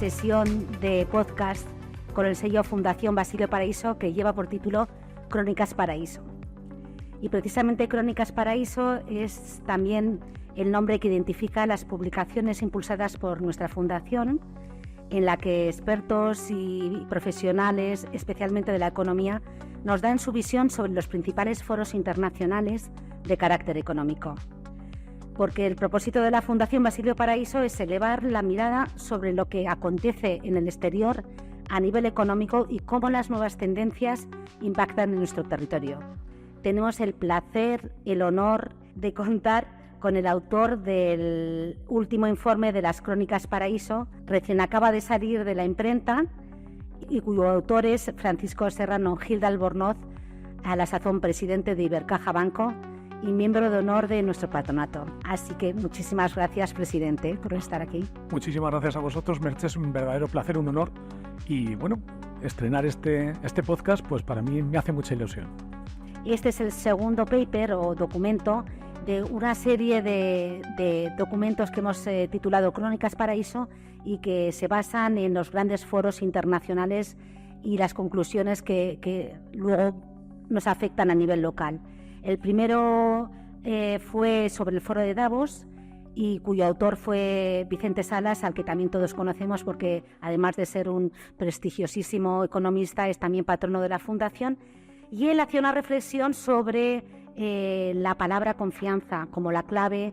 sesión de podcast con el sello Fundación Basilio Paraíso, que lleva por título Crónicas Paraíso. Y precisamente Crónicas Paraíso es también el nombre que identifica las publicaciones impulsadas por nuestra fundación, en la que expertos y profesionales, especialmente de la economía, nos dan su visión sobre los principales foros internacionales de carácter económico. Porque el propósito de la Fundación Basilio Paraíso es elevar la mirada sobre lo que acontece en el exterior a nivel económico y cómo las nuevas tendencias impactan en nuestro territorio. Tenemos el placer, el honor de contar con el autor del último informe de las Crónicas Paraíso, recién acaba de salir de la imprenta, y cuyo autor es Francisco Serrano Gil de Albornoz, a la sazón presidente de Ibercaja Banco y miembro de honor de nuestro patronato. Así que muchísimas gracias, presidente, por estar aquí. Muchísimas gracias a vosotros, Merche, es un verdadero placer, un honor. Y bueno, estrenar este podcast, pues para mí me hace mucha ilusión. Este es el segundo paper o documento de una serie de documentos que hemos titulado Crónicas Paraíso y que se basan en los grandes foros internacionales y las conclusiones que luego nos afectan a nivel local. El primero fue sobre el foro de Davos, y cuyo autor fue Vicente Salas, al que también todos conocemos porque además de ser un prestigiosísimo economista es también patrono de la Fundación, y él hacía una reflexión sobre la palabra confianza como la clave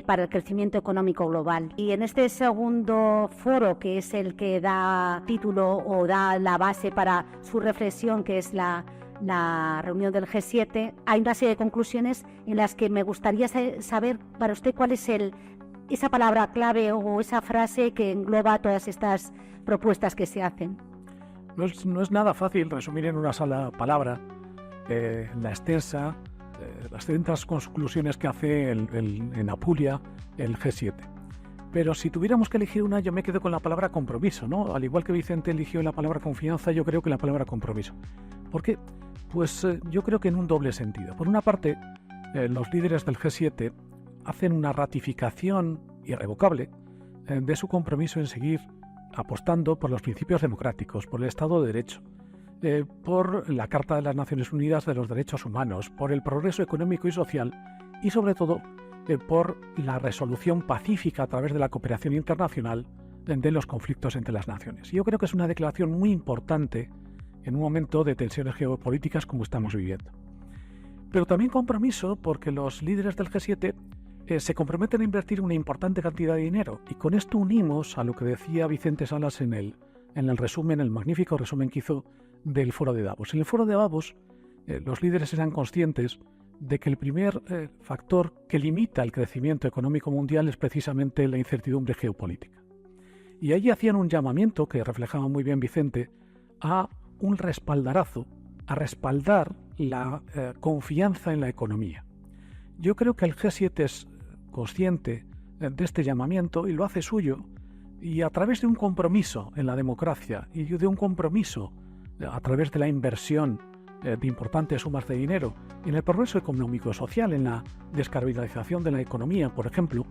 para el crecimiento económico global. Y en este segundo foro, que es el que da título o da la base para su reflexión, que es la reunión del G7, hay una serie de conclusiones en las que me gustaría saber para usted cuál es esa palabra clave o esa frase que engloba todas estas propuestas que se hacen. No es nada fácil resumir en una sola palabra las extensas conclusiones que hace en Apulia el G7. Pero si tuviéramos que elegir una, yo me quedo con la palabra compromiso, ¿no? Al igual que Vicente eligió la palabra confianza, yo creo que la palabra compromiso. ¿Por qué? Pues yo creo que en un doble sentido. Por una parte, los líderes del G7 hacen una ratificación irrevocable de su compromiso en seguir apostando por los principios democráticos, por el Estado de Derecho, por la Carta de las Naciones Unidas de los Derechos Humanos, por el progreso económico y social y, sobre todo, por la resolución pacífica a través de la cooperación internacional de los conflictos entre las naciones. Y yo creo que es una declaración muy importante en un momento de tensiones geopolíticas como estamos viviendo. Pero también compromiso porque los líderes del G7 se comprometen a invertir una importante cantidad de dinero, y con esto unimos a lo que decía Vicente Salas en el resumen, el magnífico resumen que hizo del foro de Davos. En el foro de Davos los líderes eran conscientes de que el primer factor que limita el crecimiento económico mundial es precisamente la incertidumbre geopolítica. Y allí hacían un llamamiento que reflejaba muy bien Vicente a un respaldarazo, a respaldar la confianza en la economía. Yo creo que el G7 es consciente de este llamamiento y lo hace suyo, y a través de un compromiso en la democracia y de un compromiso a través de la inversión de importantes sumas de dinero en el progreso económico y social, en la descarbonización de la economía, por ejemplo,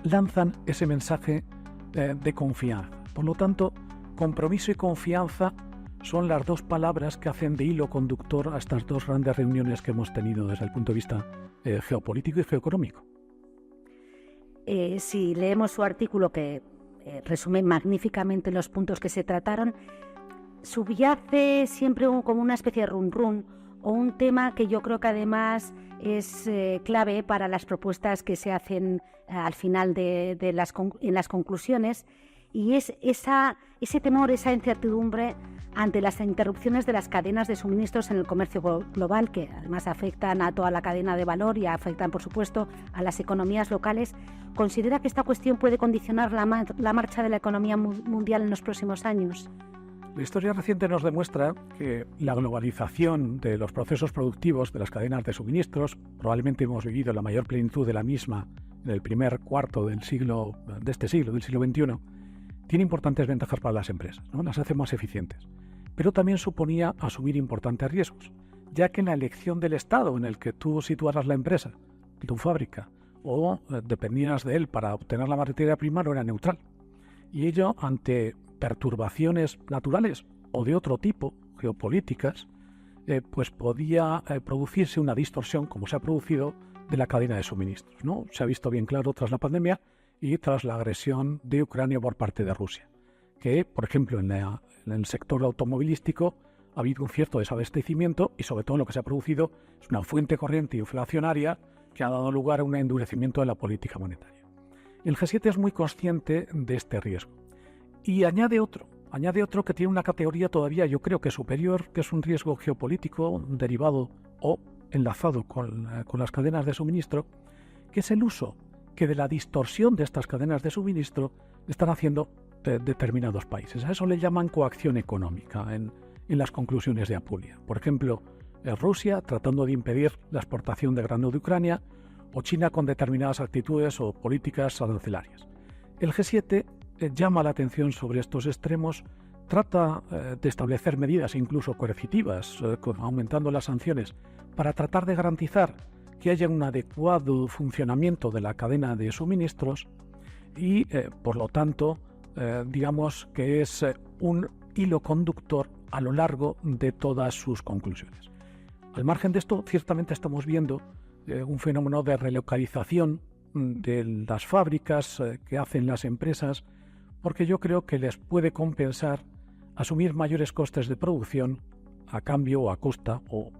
lanzan ese mensaje de confianza. Por lo tanto, compromiso y confianza son las dos palabras que hacen de hilo conductor a estas dos grandes reuniones que hemos tenido desde el punto de vista geopolítico y geoeconómico. Si leemos su artículo, que resume magníficamente los puntos que se trataron, subyace siempre como una especie de run-run o un tema que yo creo que además es clave para las propuestas que se hacen al final en las conclusiones, y es ese temor, esa incertidumbre ante las interrupciones de las cadenas de suministros en el comercio global, que además afectan a toda la cadena de valor y afectan, por supuesto, a las economías locales. ¿Considera que esta cuestión puede condicionar la marcha de la economía mundial en los próximos años? La historia reciente nos demuestra que la globalización de los procesos productivos de las cadenas de suministros, probablemente hemos vivido la mayor plenitud de la misma en el primer cuarto del siglo XXI, tiene importantes ventajas para las empresas, ¿no? Las hace más eficientes. Pero también suponía asumir importantes riesgos, ya que en la elección del estado en el que tú situaras la empresa, tu fábrica, o dependías de él para obtener la materia prima, no era neutral. y ello ante perturbaciones naturales o de otro tipo, geopolíticas, pues podía producirse una distorsión, como se ha producido, de la cadena de suministros, ¿no? Se ha visto bien claro tras la pandemia y tras la agresión de Ucrania por parte de Rusia, que, por ejemplo, en el sector automovilístico ha habido un cierto desabastecimiento y, sobre todo, lo que se ha producido es una fuente corriente inflacionaria que ha dado lugar a un endurecimiento de la política monetaria. El G7 es muy consciente de este riesgo y añade otro que tiene una categoría todavía, yo creo que superior, que es un riesgo geopolítico derivado o enlazado con las cadenas de suministro, que es el uso que de la distorsión de estas cadenas de suministro están haciendo determinados países. A eso le llaman coacción económica en las conclusiones de Apulia. Por ejemplo, Rusia tratando de impedir la exportación de grano de Ucrania, o China con determinadas actitudes o políticas arancelarias. El G7 llama la atención sobre estos extremos, trata de establecer medidas incluso coercitivas, aumentando las sanciones, para tratar de garantizar que haya un adecuado funcionamiento de la cadena de suministros y, por lo tanto, digamos que es un hilo conductor a lo largo de todas sus conclusiones. Al margen de esto, ciertamente estamos viendo un fenómeno de relocalización de las fábricas que hacen las empresas, porque yo creo que les puede compensar asumir mayores costes de producción a cambio o a costa o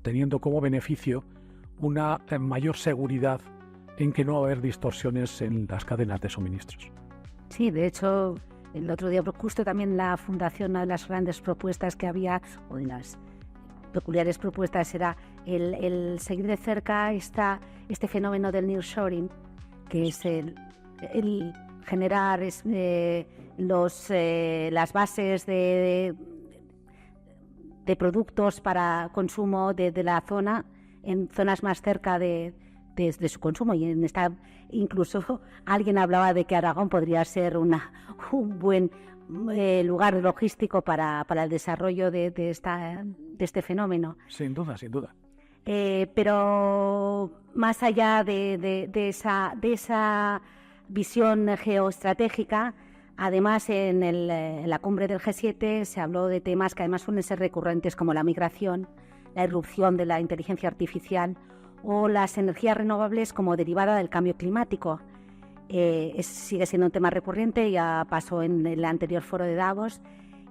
teniendo como beneficio una mayor seguridad en que no va a haber distorsiones en las cadenas de suministros. Sí, de hecho, el otro día justo también la Fundación, una de las grandes propuestas que había, o de las peculiares propuestas, era el seguir de cerca este fenómeno del nearshoring, que es el generar las bases de productos para consumo de la zona en zonas más cerca de su consumo, y incluso alguien hablaba de que Aragón podría ser un buen lugar logístico para el desarrollo de este fenómeno. Sin duda. Pero más allá de esa visión geoestratégica, además en la cumbre del G7 se habló de temas que además suelen ser recurrentes, como la migración, la irrupción de la inteligencia artificial o las energías renovables como derivada del cambio climático. Sigue siendo un tema recurrente, ya pasó en el anterior foro de Davos,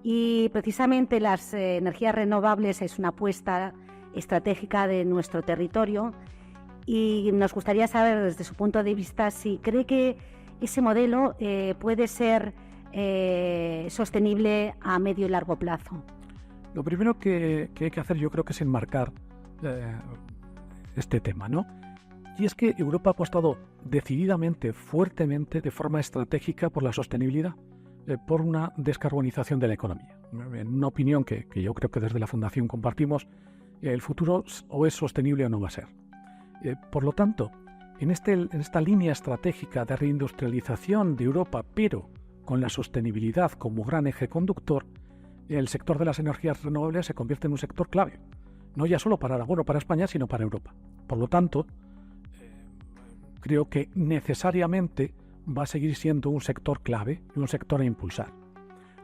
y precisamente las energías renovables es una apuesta estratégica de nuestro territorio, y nos gustaría saber desde su punto de vista si cree que ese modelo puede ser sostenible a medio y largo plazo. Lo primero que hay que hacer, yo creo que es enmarcar este tema, ¿no? Y es que Europa ha apostado decididamente, fuertemente, de forma estratégica por la sostenibilidad, por una descarbonización de la economía. En una opinión que yo creo que desde la Fundación compartimos, el futuro o es sostenible o no va a ser. Por lo tanto, en esta línea estratégica de reindustrialización de Europa, pero con la sostenibilidad como gran eje conductor, el sector de las energías renovables se convierte en un sector clave, no ya solo para Aragón o para España, sino para Europa. Por lo tanto, creo que necesariamente va a seguir siendo un sector clave y un sector a impulsar.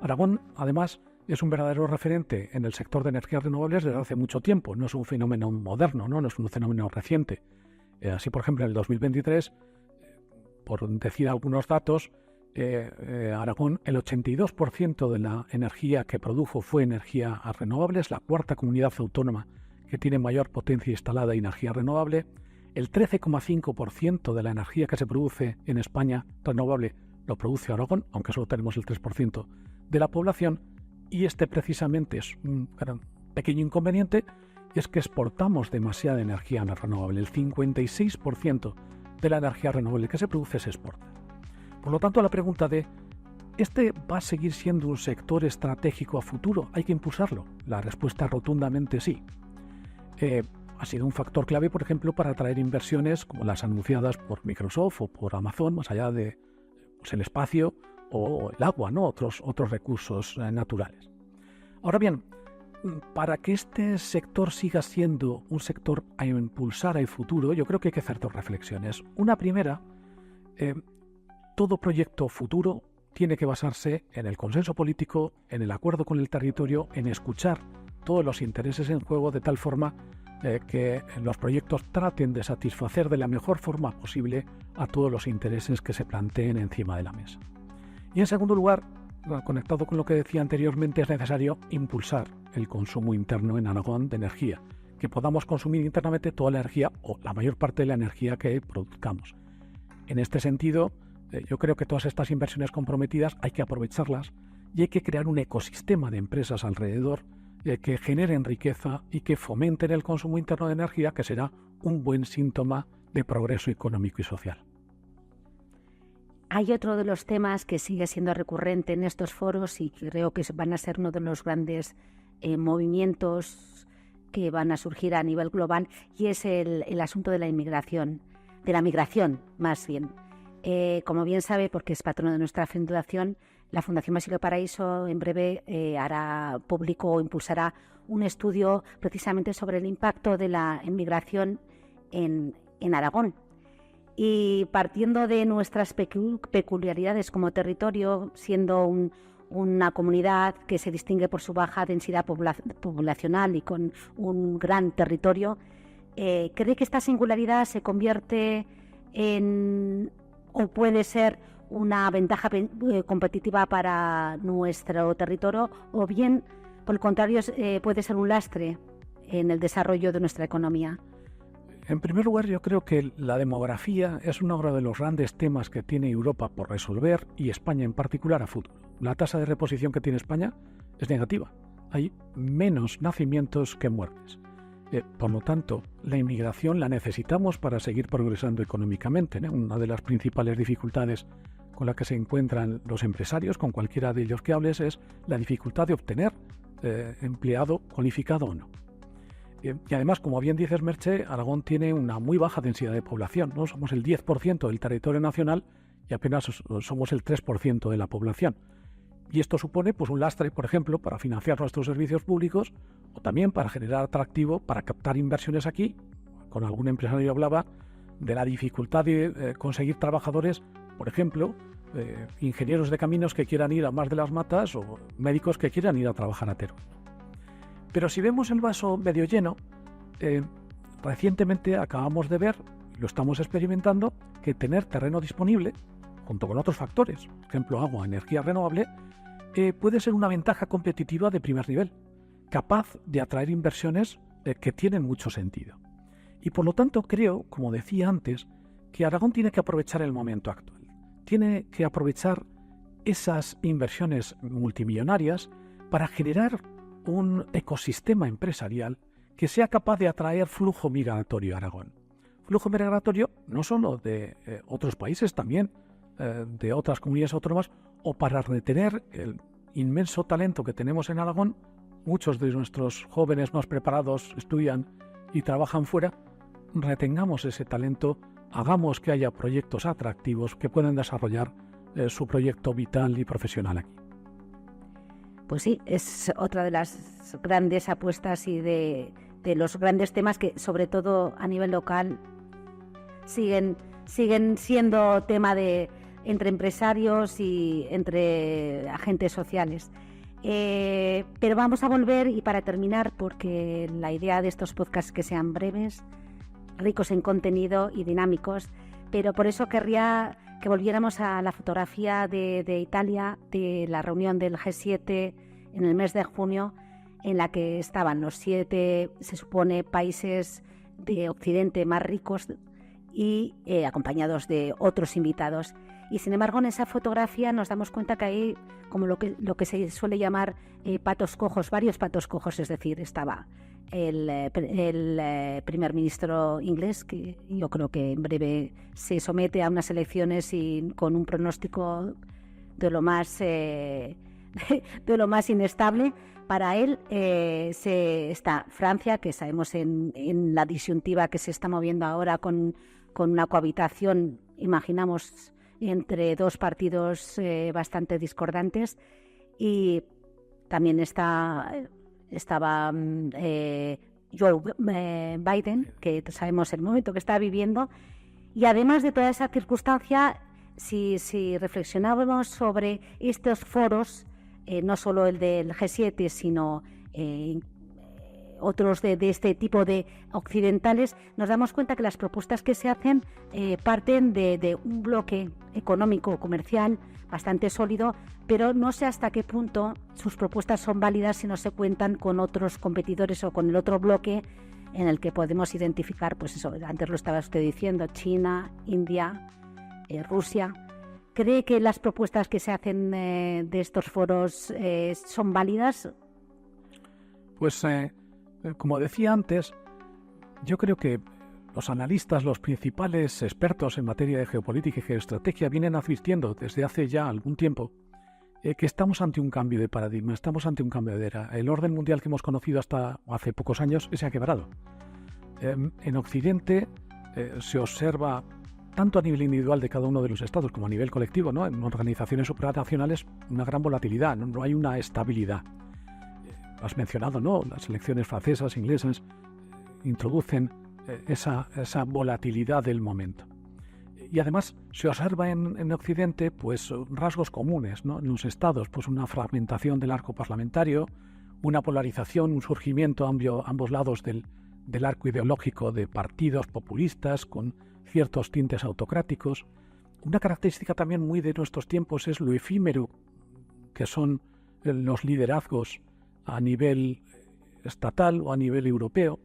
Aragón, además, es un verdadero referente en el sector de energías renovables desde hace mucho tiempo. No es un fenómeno moderno, no es un fenómeno reciente. Así, por ejemplo, en el 2023, por decir algunos datos, Aragón, el 82% de la energía que produjo fue energía renovable, es la cuarta comunidad autónoma que tiene mayor potencia instalada de energía renovable. El 13,5% de la energía que se produce en España renovable lo produce Aragón, aunque solo tenemos el 3% de la población, y este precisamente es un pequeño inconveniente, y es que exportamos demasiada energía renovable. El 56% de la energía renovable que se produce se exporta. Por lo tanto, la pregunta de ¿este va a seguir siendo un sector estratégico a futuro? ¿Hay que impulsarlo? La respuesta rotundamente sí. Ha sido un factor clave, por ejemplo, para atraer inversiones como las anunciadas por Microsoft o por Amazon, más allá de el espacio o el agua, ¿no? Otros recursos naturales. Ahora bien, para que este sector siga siendo un sector a impulsar al futuro, yo creo que hay que hacer dos reflexiones. Una primera, todo proyecto futuro tiene que basarse en el consenso político, en el acuerdo con el territorio, en escuchar todos los intereses en juego de tal forma que los proyectos traten de satisfacer de la mejor forma posible a todos los intereses que se planteen encima de la mesa. Y en segundo lugar, conectado con lo que decía anteriormente, es necesario impulsar el consumo interno en Aragón de energía, que podamos consumir internamente toda la energía o la mayor parte de la energía que produzcamos. En este sentido, yo creo que todas estas inversiones comprometidas hay que aprovecharlas y hay que crear un ecosistema de empresas alrededor que generen riqueza y que fomenten el consumo interno de energía, que será un buen síntoma de progreso económico y social. Hay otro de los temas que sigue siendo recurrente en estos foros y creo que van a ser uno de los grandes movimientos que van a surgir a nivel global, y es el asunto de la inmigración, de la migración más bien. Como bien sabe, porque es patrono de nuestra fundación, la Fundación Basilio Paraíso en breve hará público o impulsará un estudio precisamente sobre el impacto de la inmigración en Aragón. Y partiendo de nuestras peculiaridades como territorio, siendo una comunidad que se distingue por su baja densidad poblacional y con un gran territorio, ¿cree que esta singularidad se convierte en, o puede ser una ventaja competitiva para nuestro territorio, o bien, por el contrario, puede ser un lastre en el desarrollo de nuestra economía? En primer lugar, yo creo que la demografía es uno de los grandes temas que tiene Europa por resolver, y España en particular a futuro. La tasa de reposición que tiene España es negativa. Hay menos nacimientos que muertes. Por lo tanto, la inmigración la necesitamos para seguir progresando económicamente, ¿no? Una de las principales dificultades con la que se encuentran los empresarios, con cualquiera de ellos que hables, es la dificultad de obtener empleado cualificado o no. Y además, como bien dices, Merche, Aragón tiene una muy baja densidad de población, ¿no? Somos el 10% del territorio nacional y apenas somos el 3% de la población. Y esto supone pues un lastre, por ejemplo, para financiar nuestros servicios públicos, o también para generar atractivo para captar inversiones aquí. Con algún empresario hablaba de la dificultad de conseguir trabajadores, por ejemplo, ingenieros de caminos que quieran ir a Mas de las Matas o médicos que quieran ir a trabajar a Teruel. Pero si vemos el vaso medio lleno, recientemente acabamos de ver, y lo estamos experimentando, que tener terreno disponible, junto con otros factores, por ejemplo agua, energía renovable, puede ser una ventaja competitiva de primer nivel, capaz de atraer inversiones que tienen mucho sentido. Y por lo tanto creo, como decía antes, que Aragón tiene que aprovechar el momento actual. Tiene que aprovechar esas inversiones multimillonarias para generar un ecosistema empresarial que sea capaz de atraer flujo migratorio a Aragón. Flujo migratorio no solo de otros países, también de otras comunidades autónomas, o para retener el inmenso talento que tenemos en Aragón. Muchos de nuestros jóvenes más preparados estudian y trabajan fuera. Retengamos ese talento, hagamos que haya proyectos atractivos que puedan desarrollar su proyecto vital y profesional aquí. Pues sí, es otra de las grandes apuestas y de los grandes temas que, sobre todo a nivel local, siguen siendo tema entre empresarios y entre agentes sociales. Pero vamos a volver, y para terminar, porque la idea de estos podcasts es que sean breves, ricos en contenido y dinámicos, pero por eso querría que volviéramos a la fotografía de Italia, de la reunión del G7 en el mes de junio, en la que estaban los 7, se supone, países de Occidente más ricos y acompañados de otros invitados. Y sin embargo, en esa fotografía nos damos cuenta que hay como lo que se suele llamar patos cojos, varios patos cojos, es decir, estaba el primer ministro inglés, que yo creo que en breve se somete a unas elecciones y con un pronóstico de lo más inestable. Para él está Francia, que sabemos en la disyuntiva que se está moviendo ahora con una cohabitación, imaginamos, entre dos partidos bastante discordantes, y también estaba Joe Biden, que sabemos el momento que está viviendo, y además de toda esa circunstancia si reflexionábamos sobre estos foros, no solo el del G7, sino otros de este tipo de occidentales, nos damos cuenta que las propuestas que se hacen parten de un bloque económico, comercial, bastante sólido, pero no sé hasta qué punto sus propuestas son válidas si no se cuentan con otros competidores o con el otro bloque en el que podemos identificar, pues eso, antes lo estaba usted diciendo, China, India, Rusia. ¿Cree que las propuestas que se hacen de estos foros son válidas? Pues como decía antes, yo creo que los analistas, los principales expertos en materia de geopolítica y geoestrategia vienen advirtiendo desde hace ya algún tiempo que estamos ante un cambio de paradigma, estamos ante un cambio de era. El orden mundial que hemos conocido hasta hace pocos años se ha quebrado. En Occidente se observa, tanto a nivel individual de cada uno de los estados como a nivel colectivo, ¿no? En organizaciones supranacionales, una gran volatilidad, no hay una estabilidad. Has mencionado, ¿no? Las elecciones francesas, inglesas, introducen esa volatilidad del momento. Y además se observa en Occidente pues rasgos comunes, ¿no? En los estados, pues una fragmentación del arco parlamentario, una polarización, un surgimiento a ambos lados del arco ideológico de partidos populistas con ciertos tintes autocráticos. Una característica también muy de nuestros tiempos es lo efímero que son los liderazgos a nivel estatal o a nivel europeo.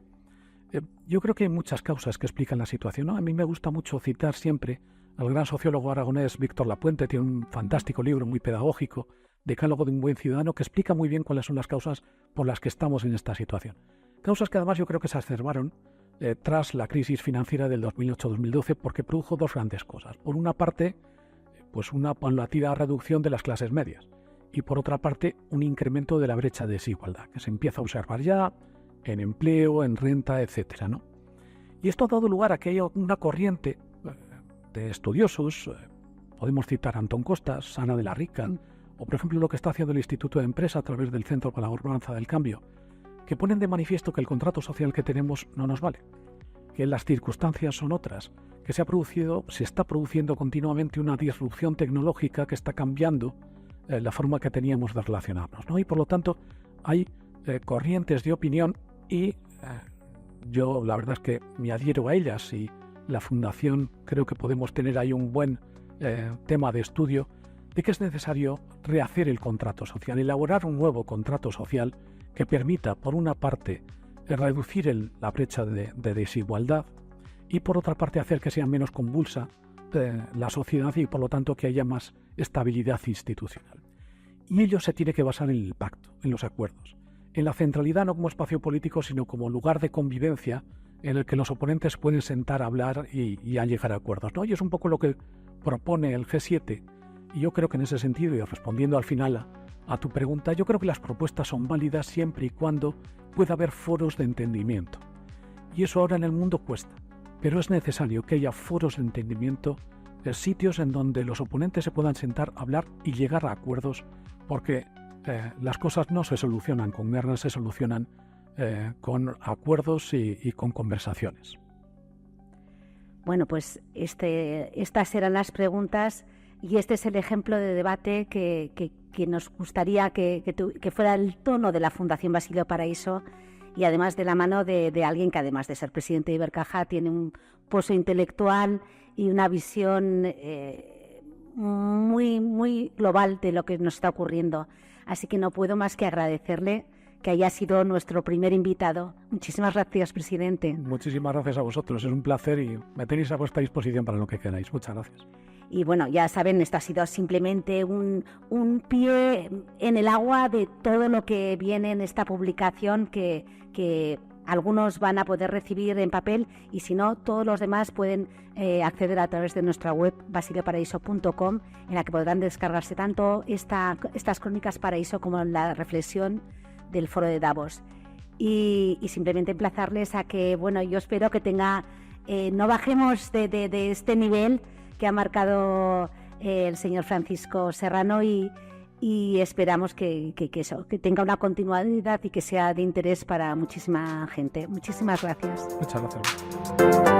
Yo creo que hay muchas causas que explican la situación, ¿no? A mí me gusta mucho citar siempre al gran sociólogo aragonés Víctor Lapuente, tiene un fantástico libro muy pedagógico, Decálogo de un buen ciudadano, que explica muy bien cuáles son las causas por las que estamos en esta situación. Causas que además yo creo que se exacerbaron tras la crisis financiera del 2008-2012 porque produjo dos grandes cosas. Por una parte, pues una paulatina reducción de las clases medias y por otra parte un incremento de la brecha de desigualdad que se empieza a observar ya en empleo, en renta, etcétera, ¿no? Y esto ha dado lugar a que haya una corriente de estudiosos, podemos citar a Antón Costas, Ana de la Rica, o por ejemplo lo que está haciendo el Instituto de Empresa a través del Centro para la Gobernanza del Cambio, que ponen de manifiesto que el contrato social que tenemos no nos vale, que las circunstancias son otras, que se está produciendo continuamente una disrupción tecnológica que está cambiando la forma que teníamos de relacionarnos, ¿no? Y por lo tanto hay corrientes de opinión y yo la verdad es que me adhiero a ellas y la Fundación creo que podemos tener ahí un buen tema de estudio de que es necesario rehacer el contrato social, elaborar un nuevo contrato social que permita, por una parte, reducir la brecha de desigualdad y, por otra parte, hacer que sea menos convulsa la sociedad y, por lo tanto, que haya más estabilidad institucional. Y ello se tiene que basar en el pacto, en los acuerdos, en la centralidad no como espacio político, sino como lugar de convivencia en el que los oponentes pueden sentar a hablar y a llegar a acuerdos, ¿no? Y es un poco lo que propone el G7. Y yo creo que en ese sentido, y respondiendo al final a tu pregunta, yo creo que las propuestas son válidas siempre y cuando pueda haber foros de entendimiento. Y eso ahora en el mundo cuesta, pero es necesario que haya foros de entendimiento, sitios en donde los oponentes se puedan sentar, hablar y llegar a acuerdos, porque las cosas no se solucionan con guerras, se solucionan con acuerdos y con conversaciones. Bueno, pues estas eran las preguntas y este es el ejemplo de debate que nos gustaría que fuera el tono de la Fundación Basilio Paraíso y además de la mano de alguien que además de ser presidente de Ibercaja tiene un pozo intelectual y una visión muy, muy global de lo que nos está ocurriendo. Así que no puedo más que agradecerle que haya sido nuestro primer invitado. Muchísimas gracias, presidente. Muchísimas gracias a vosotros, es un placer y me tenéis a vuestra disposición para lo que queráis. Muchas gracias. Y bueno, ya saben, esto ha sido simplemente un pie en el agua de todo lo que viene en esta publicación que algunos van a poder recibir en papel y si no, todos los demás pueden acceder a través de nuestra web basilioparaíso.com, en la que podrán descargarse tanto estas crónicas Paraíso como la reflexión del foro de Davos. Y simplemente emplazarles a que, bueno, yo espero que no bajemos de este nivel que ha marcado el señor Francisco Serrano y esperamos que tenga una continuidad y que sea de interés para muchísima gente. Muchísimas gracias. Muchas gracias.